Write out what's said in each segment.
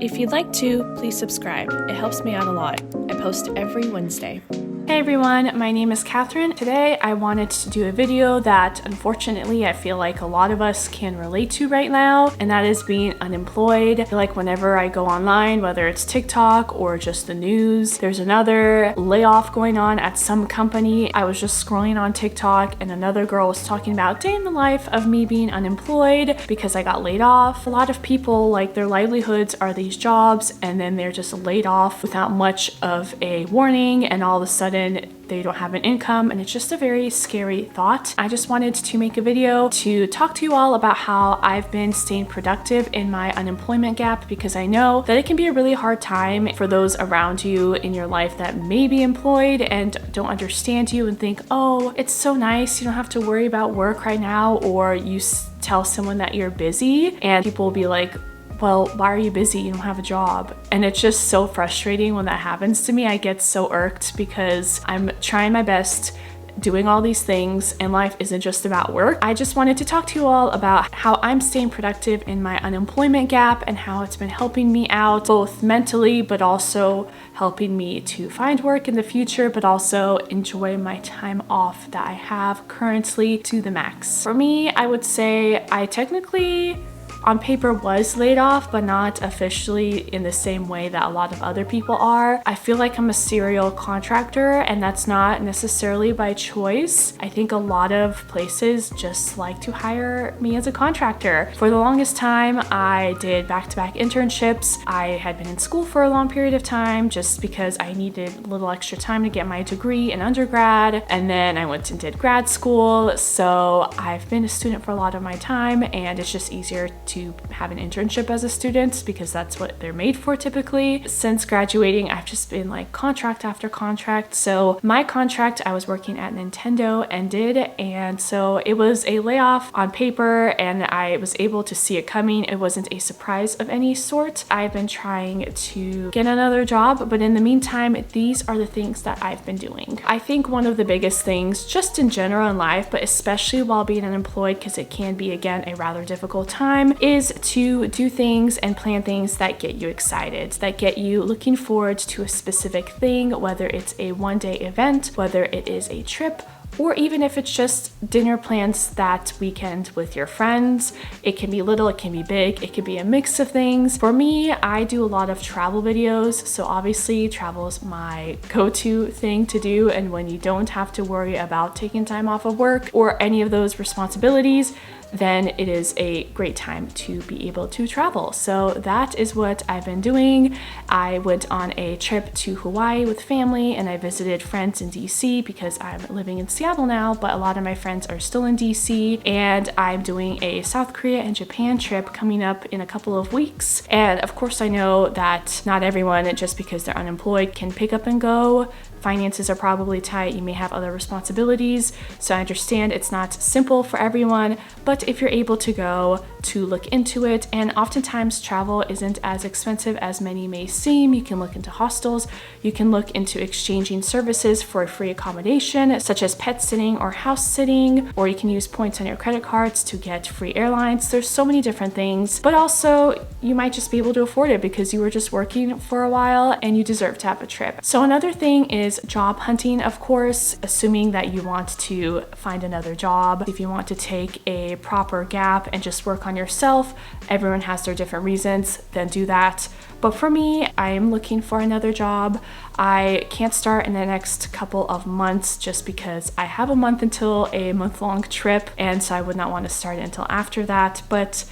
If you'd like to, please subscribe. It helps me out a lot. I post every Wednesday. Hey everyone, my name is Catherine. Today I wanted to do a video that unfortunately I feel like a lot of us can relate to right now, and that is being unemployed. I feel like whenever I go online, whether it's TikTok or just the news, there's another layoff going on at some company. I was just scrolling on TikTok and another girl was talking about day in the life of me being unemployed because I got laid off. A lot of people, like, their livelihoods are these jobs and then they're just laid off without much of a warning, and all of a sudden they don't have an income, and it's just a very scary thought. I just wanted to make a video to talk to you all about how I've been staying productive in my unemployment gap, because I know that it can be a really hard time for those around you in your life that may be employed and don't understand you and think, oh, it's so nice, you don't have to worry about work right now, or you tell someone that you're busy and people will be like, well, why are you busy? You don't have a job. And it's just so frustrating when that happens to me. I get so irked because I'm trying my best, doing all these things, and life isn't just about work. I just wanted to talk to you all about how I'm staying productive in my unemployment gap and how it's been helping me out both mentally, but also helping me to find work in the future, but also enjoy my time off that I have currently to the max. For me, I would say I technically on paper was laid off, but not officially in the same way that a lot of other people are. I feel like I'm a serial contractor, and that's not necessarily by choice. I think a lot of places just like to hire me as a contractor. For the longest time, I did back-to-back internships. I had been in school for a long period of time just because I needed a little extra time to get my degree in undergrad, and then I went and did grad school. So I've been a student for a lot of my time, and it's just easier to have an internship as a student because that's what they're made for typically. Since graduating, I've just been like contract after contract. So my contract, I was working at Nintendo, ended, and so it was a layoff on paper and I was able to see it coming. It wasn't a surprise of any sort. I've been trying to get another job, but in the meantime, these are the things that I've been doing. I think one of the biggest things just in general in life, but especially while being unemployed, because it can be, again, a rather difficult time, is to do things and plan things that get you excited, that get you looking forward to a specific thing, whether it's a one-day event, whether it is a trip, or even if it's just dinner plans that weekend with your friends. It can be little, it can be big, it can be a mix of things. For me, I do a lot of travel videos, so obviously travel is my go-to thing to do, and when you don't have to worry about taking time off of work or any of those responsibilities, then it is a great time to be able to travel. So that is what I've been doing. I went on a trip to Hawaii with family, and I visited friends in DC because I'm living in Seattle now, but a lot of my friends are still in DC, and I'm doing a South Korea and Japan trip coming up in a couple of weeks. And of course, I know that not everyone, just because they're unemployed, can pick up and go. Finances are probably tight, you may have other responsibilities, so I understand it's not simple for everyone, but if you're able to go, to look into it. And oftentimes travel isn't as expensive as many may seem. You can look into hostels, you can look into exchanging services for free accommodation, such as pet sitting or house sitting, or you can use points on your credit cards to get free airlines. There's so many different things, but also you might just be able to afford it because you were just working for a while and you deserve to have a trip. So another thing is job hunting, of course, assuming that you want to find another job. If you want to take a proper gap and just work on yourself, everyone has their different reasons, then do that. But for me, I am looking for another job. I can't start in the next couple of months just because I have a month until a month-long trip, and so I would not want to start it until after that. But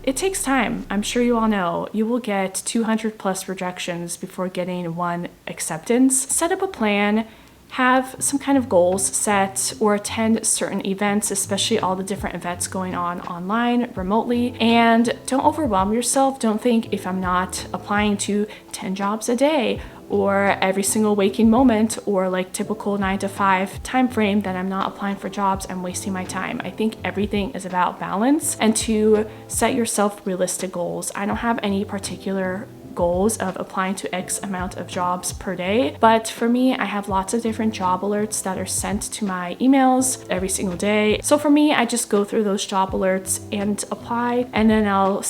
it takes time. I'm sure you all know. You will get 200 plus rejections before getting one acceptance. Set up a plan, have some kind of goals set, or attend certain events, especially all the different events going on online, remotely, and don't overwhelm yourself. Don't think, if I'm not applying to 10 jobs a day or every single waking moment, or like typical 9 to 5 time frame, that I'm not applying for jobs, I'm wasting my time. I think everything is about balance and to set yourself realistic goals. I don't have any particular goals of applying to X amount of jobs per day. But for me, I have lots of different job alerts that are sent to my emails every single day. So for me, I just go through those job alerts and apply, and then I'll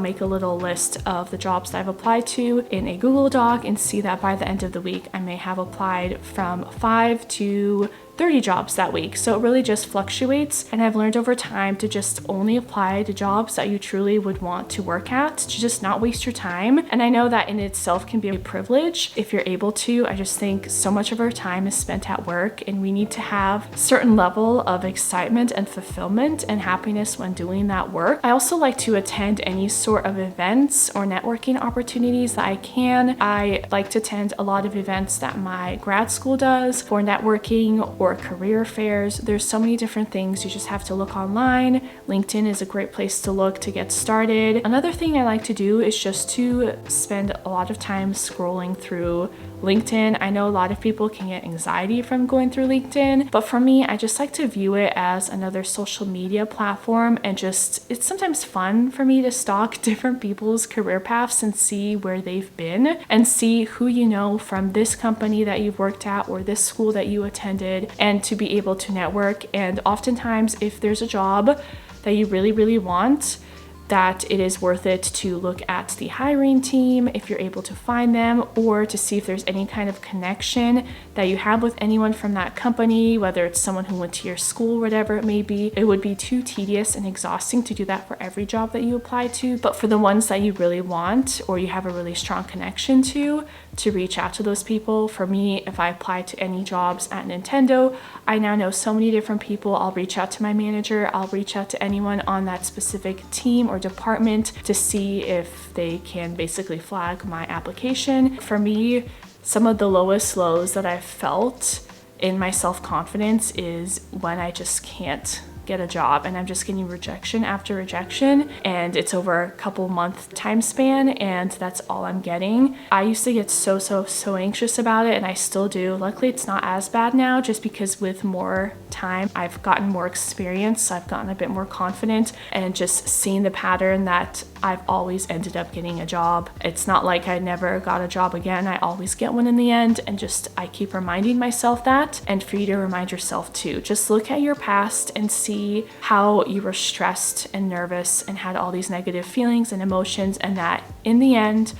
make a little list of the jobs that I've applied to in a Google Doc and see that by the end of the week, I may have applied from 5 to 30 jobs that week. So it really just fluctuates, and I've learned over time to just only apply to jobs that you truly would want to work at, to just not waste your time. And I know that in itself can be a privilege if you're able to. I just think so much of our time is spent at work, and we need to have a certain level of excitement and fulfillment and happiness when doing that work. I also like to attend any sort of events or networking opportunities that I can. I like to attend a lot of events that my grad school does for networking or career fairs. There's so many different things. You just have to look online. LinkedIn is a great place to look to get started. Another thing I like to do is just to spend a lot of time scrolling through LinkedIn. I know a lot of people can get anxiety from going through LinkedIn, but for me, I just like to view it as another social media platform, and it's sometimes fun for me to stalk different people's career paths and see where they've been and see who you know from this company that you've worked at or this school that you attended, and to be able to network. And oftentimes, if there's a job that you really, really want, that it is worth it to look at the hiring team if you're able to find them, or to see if there's any kind of connection that you have with anyone from that company, whether it's someone who went to your school, whatever it may be. It would be too tedious and exhausting to do that for every job that you apply to, but for the ones that you really want or you have a really strong connection to reach out to those people. For me, if I apply to any jobs at Nintendo, I now know so many different people. I'll reach out to my manager, I'll reach out to anyone on that specific team or department to see if they can basically flag my application. For me, some of the lowest lows that I've felt in my self-confidence is when I just can't get a job and I'm just getting rejection after rejection, and it's over a couple month time span and that's all I'm getting. I used to get so anxious about it, and I still do. Luckily it's not as bad now, just because with more time I've gotten more experience, so I've gotten a bit more confident, and just seeing the pattern that I've always ended up getting a job. It's not like I never got a job again. I always get one in the end, and just I keep reminding myself that. And for you to remind yourself too, just look at your past and see how you were stressed and nervous and had all these negative feelings and emotions, and that in the end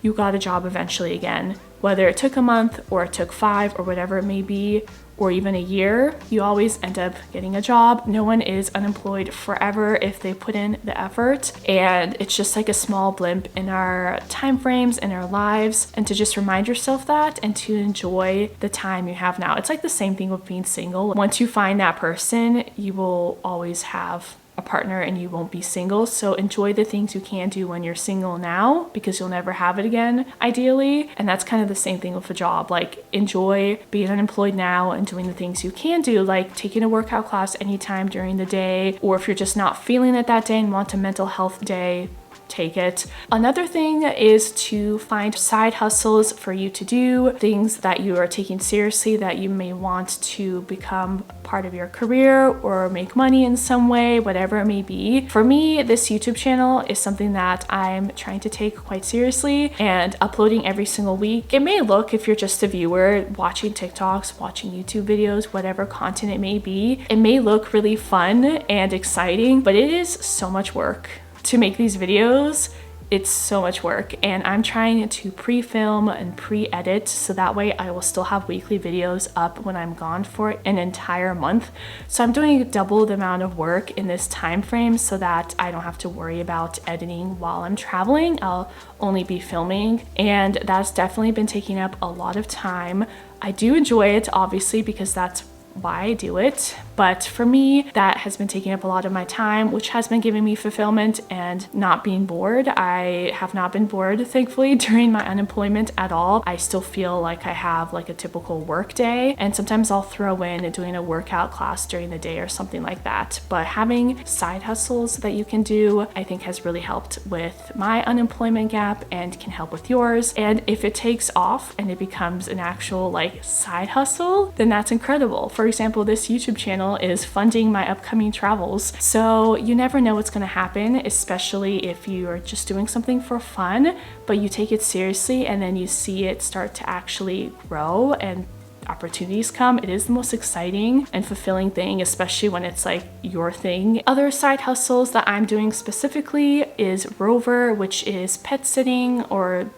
you got a job eventually again. Whether it took a month or it took 5 or whatever it may be, or even a year, you always end up getting a job. No one is unemployed forever if they put in the effort, and it's just like a small blimp in our time frames, in our lives, and to just remind yourself that and to enjoy the time you have now. It's like the same thing with being single. Once you find that person, you will always have a partner and you won't be single. So enjoy the things you can do when you're single now, because you'll never have it again, ideally. And that's kind of the same thing with a job. Like, enjoy being unemployed now and doing the things you can do, like taking a workout class anytime during the day, or if you're just not feeling it that day and want a mental health day, take it. Another thing is to find side hustles for you to do, things that you are taking seriously that you may want to become part of your career or make money in some way, whatever it may be. For me, this YouTube channel is something that I'm trying to take quite seriously and uploading every single week. It may look, if you're just a viewer watching TikToks, watching YouTube videos, whatever content it may be, it may look really fun and exciting, but it is so much work to make these videos. It's so much work, and I'm trying to pre-film and pre-edit so that way I will still have weekly videos up when I'm gone for an entire month. So I'm doing double the amount of work in this time frame so that I don't have to worry about editing while I'm traveling. I'll only be filming, and that's definitely been taking up a lot of time. I do enjoy it, obviously, because that's why I do it, but for me that has been taking up a lot of my time, which has been giving me fulfillment and not being bored. I have not been bored, thankfully, during my unemployment at all. I still feel like I have like a typical work day, and sometimes I'll throw in doing a workout class during the day or something like that. But having side hustles that you can do, I think, has really helped with my unemployment gap and can help with yours. And if it takes off and it becomes an actual like side hustle, then that's incredible. For example, this YouTube channel channel is funding my upcoming travels. So you never know what's going to happen, especially if you are just doing something for fun, but you take it seriously and then you see it start to actually grow and opportunities come. It is the most exciting and fulfilling thing, especially when it's like your thing. Other side hustles that I'm doing specifically is Rover, which is pet sitting or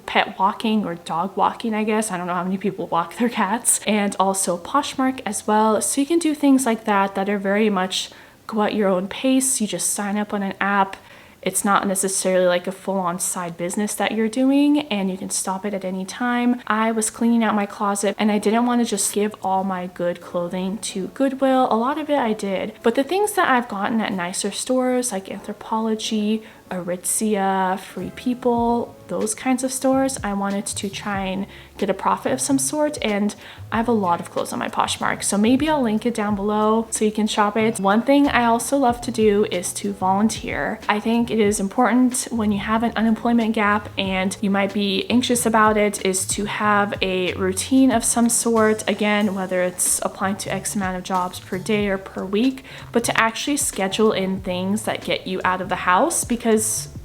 pet walking or dog walking, I guess. I don't know how many people walk their cats. And also Poshmark as well. So you can do things like that that are very much go at your own pace. You just sign up on an app. It's not necessarily like a full-on side business that you're doing, and you can stop it at any time. I was cleaning out my closet and I didn't want to just give all my good clothing to Goodwill. A lot of it I did, but the things that I've gotten at nicer stores like Anthropologie, Aritzia, Free People, those kinds of stores, I wanted to try and get a profit of some sort, and I have a lot of clothes on my Poshmark, so maybe I'll link it down below so you can shop it. One thing I also love to do is to volunteer. I think it is important when you have an unemployment gap and you might be anxious about it, is to have a routine of some sort. Again, whether it's applying to X amount of jobs per day or per week, but to actually schedule in things that get you out of the house, because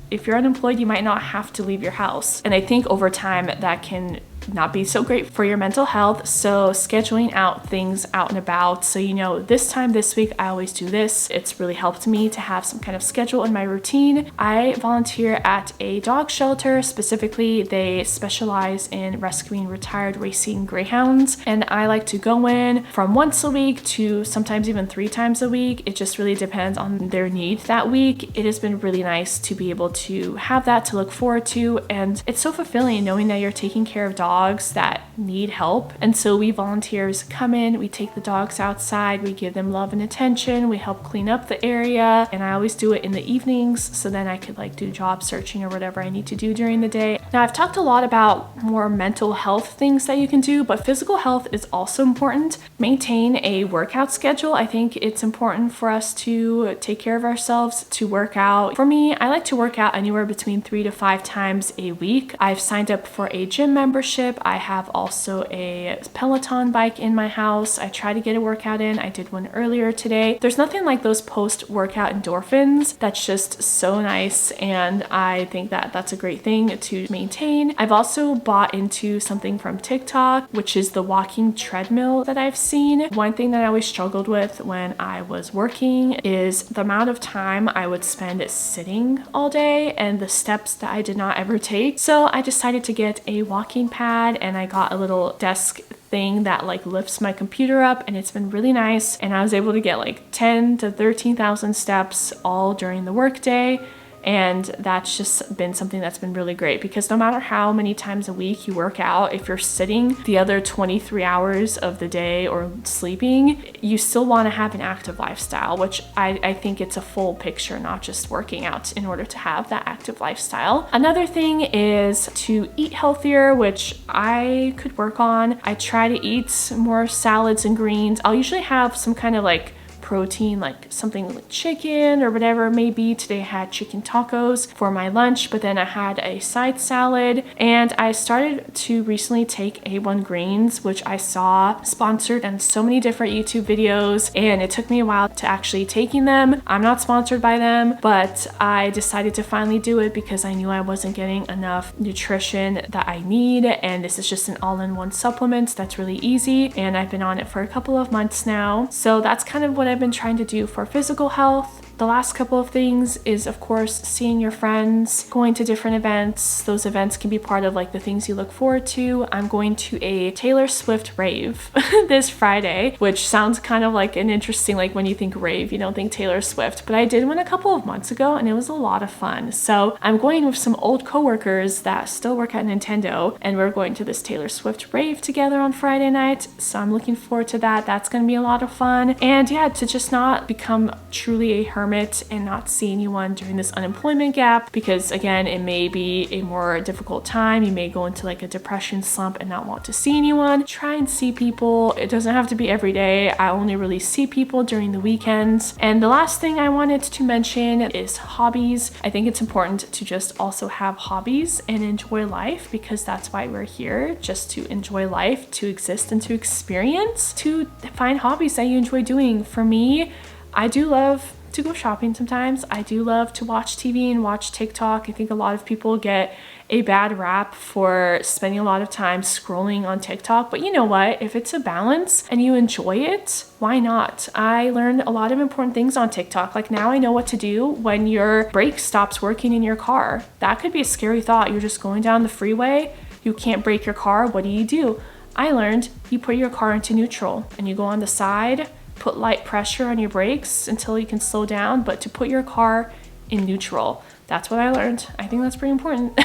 if you're unemployed, you might not have to leave your house. And I think over time that can not be so great for your mental health. So scheduling out things out and about, so you know this time this week I always do this. It's really helped me to have some kind of schedule in my routine. I volunteer at a dog shelter. Specifically, they specialize in rescuing retired racing greyhounds, and I like to go in from once a week to sometimes even 3 times a week. It just really depends on their need that week. It has been really nice to be able to have that to look forward to, and it's so fulfilling knowing that you're taking care of dogs that need help. And so we volunteers come in, we take the dogs outside, we give them love and attention, we help clean up the area, and I always do it in the evenings so then I could like do job searching or whatever I need to do during the day. Now, I've talked a lot about more mental health things that you can do, but physical health is also important. Maintain a workout schedule. I think it's important for us to take care of ourselves, to work out. For me, I like to work out anywhere between 3 to 5 times a week. I've signed up for a gym membership. I have also a Peloton bike in my house. I try to get a workout in. I did one earlier today. There's nothing like those post-workout endorphins. That's just so nice, and I think that that's a great thing to maintain. I've also bought into something from TikTok, which is the walking treadmill that I've seen. One thing that I always struggled with when I was working is the amount of time I would spend sitting all day and the steps that I did not ever take. So I decided to get a walking pad, and I got a little desk thing that like lifts my computer up, and it's been really nice, and I was able to get like 10 to 13,000 steps all during the workday. And that's just been something that's been really great, because no matter how many times a week you work out, if you're sitting the other 23 hours of the day or sleeping, you still want to have an active lifestyle, which I think it's a full picture, not just working out, in order to have that active lifestyle. Another thing is to eat healthier, which I could work on. I try to eat more salads and greens. I'll usually have some kind of like protein, like something like chicken or whatever it may be. Today I had chicken tacos for my lunch, but then I had a side salad, and I started to recently take A1 greens, which I saw sponsored in so many different YouTube videos, and it took me a while to actually taking them. I'm not sponsored by them, but I decided to finally do it because I knew I wasn't getting enough nutrition that I need, and this is just an all-in-one supplement that's really easy, and I've been on it for a couple of months now. So that's kind of what I've been trying to do for physical health. The last couple of things is, of course, seeing your friends, going to different events. Those events can be part of like the things you look forward to. I'm going to a Taylor Swift rave this Friday, which sounds kind of like an interesting, like when you think rave, you don't think Taylor Swift, but I did one a couple of months ago and it was a lot of fun. So I'm going with some old coworkers that still work at Nintendo, and we're going to this Taylor Swift rave together on Friday night. So I'm looking forward to that. That's going to be a lot of fun. And yeah, to just not become truly a hermit hermit and not see anyone during this unemployment gap, because again, it may be a more difficult time. You may go into like a depression slump and not want to see anyone. Try and see people. It doesn't have to be every day. I only really see people during the weekends. And the last thing I wanted to mention is hobbies. I think it's important to just also have hobbies and enjoy life, because that's why we're here, just to enjoy life, to exist and to experience, to find hobbies that you enjoy doing. For me, I do love to go shopping sometimes. I do love to watch TV and watch TikTok. I think a lot of people get a bad rap for spending a lot of time scrolling on TikTok, but you know what? If it's a balance and you enjoy it, why not? I learned a lot of important things on TikTok. Like now I know what to do when your brake stops working in your car. That could be a scary thought. You're just going down the freeway, you can't brake your car. What do? I learned you put your car into neutral and you go on the side, put light pressure on your brakes until you can slow down, but to put your car in neutral. That's what I learned. I think that's pretty important.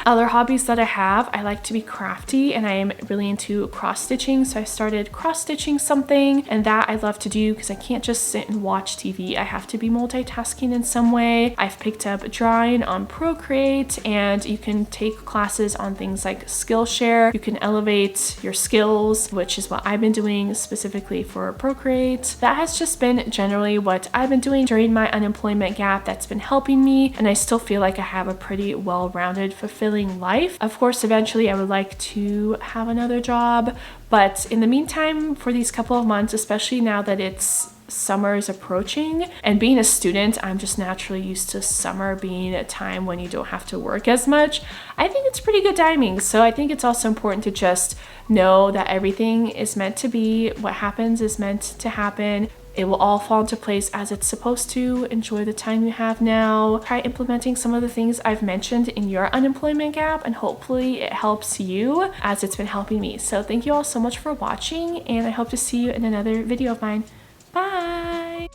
Other hobbies that I have, I like to be crafty and I am really into cross stitching. So I started cross stitching something, and that I love to do because I can't just sit and watch TV. I have to be multitasking in some way. I've picked up drawing on Procreate, and you can take classes on things like Skillshare. You can elevate your skills, which is what I've been doing specifically for Procreate. That has just been generally what I've been doing during my unemployment gap. That's been helping me, and I still feel like I have a pretty well-rounded, fulfilling life. Of course, eventually I would like to have another job, but in the meantime, for these couple of months, especially now that summer is approaching, and being a student, I'm just naturally used to summer being a time when you don't have to work as much. I think it's pretty good timing. So I think it's also important to just know that everything is meant to be. What happens is meant to happen. It will all fall into place as it's supposed to. Enjoy the time you have now. Try implementing some of the things I've mentioned in your unemployment gap, and hopefully it helps you as it's been helping me. So thank you all so much for watching, and I hope to see you in another video of mine. Bye!